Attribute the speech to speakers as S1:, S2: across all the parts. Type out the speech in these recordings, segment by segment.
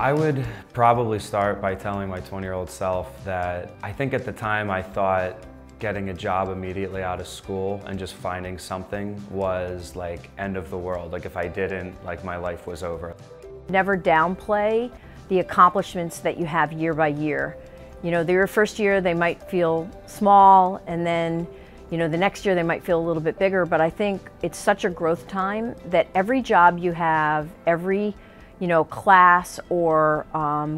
S1: I would probably start by telling my 20-year-old self that I think at the time I thought getting a job immediately out of school and just finding something was like end of the world. Like if I didn't, like my life was over.
S2: Never downplay the accomplishments that you have year by year. You know, your first year they might feel small, and then the next year they might feel a little bit bigger, but I think it's such a growth time that every job you have, every class or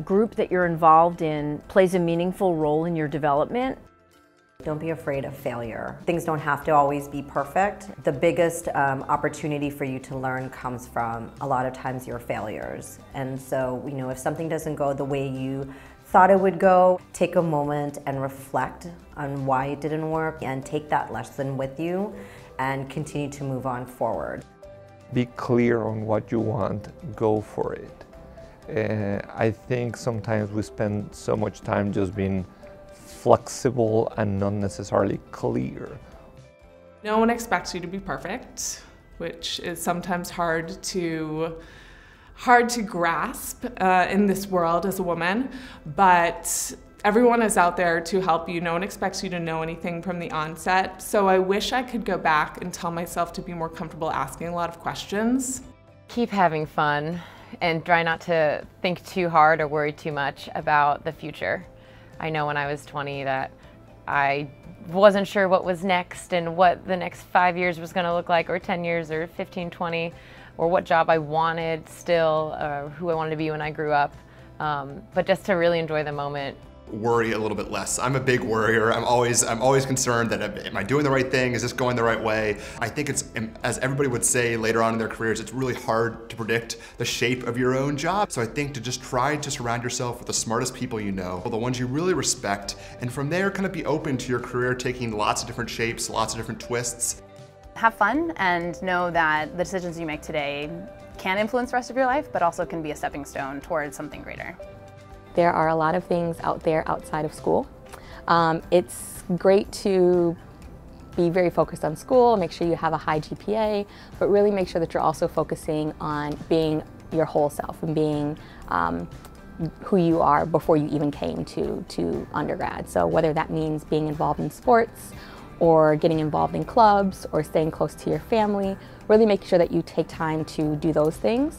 S2: group that you're involved in plays a meaningful role in your development.
S3: Don't be afraid of failure. Things don't have to always be perfect. The biggest opportunity for you to learn comes from a lot of times your failures. And so, if something doesn't go the way you thought it would go, take a moment and reflect on why it didn't work and take that lesson with you and continue to move on forward.
S4: Be clear on what you want, go for it. I think sometimes we spend so much time just being flexible and not necessarily clear.
S5: No one expects you to be perfect, which is sometimes hard to grasp in this world as a woman, but everyone is out there to help you. No one expects you to know anything from the onset. So I wish I could go back and tell myself to be more comfortable asking a lot of questions.
S6: Keep having fun and try not to think too hard or worry too much about the future. I know when I was 20 that I wasn't sure what was next and what the next 5 years was going to look like, or 10 years or 15, 20, or what job I wanted still, or who I wanted to be when I grew up. But just to really enjoy the moment.
S7: Worry a little bit less. I'm a big worrier. I'm always concerned that am I doing the right thing? Is this going the right way? I think it's, as everybody would say later on in their careers, it's really hard to predict the shape of your own job. So I think to just try to surround yourself with the smartest people you know, the ones you really respect, and from there kind of be open to your career taking lots of different shapes, lots of different twists.
S8: Have fun and know that the decisions you make today can influence the rest of your life, but also can be a stepping stone towards something greater.
S9: There are a lot of things out there outside of school. It's great to be very focused on school, make sure you have a high GPA, but really make sure that you're also focusing on being your whole self and being who you are before you even came to undergrad. So whether that means being involved in sports or getting involved in clubs or staying close to your family, really make sure that you take time to do those things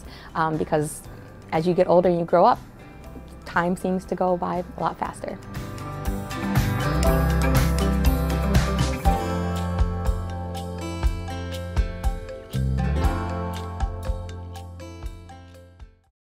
S9: because as you get older and you grow up, time seems to go by a lot faster.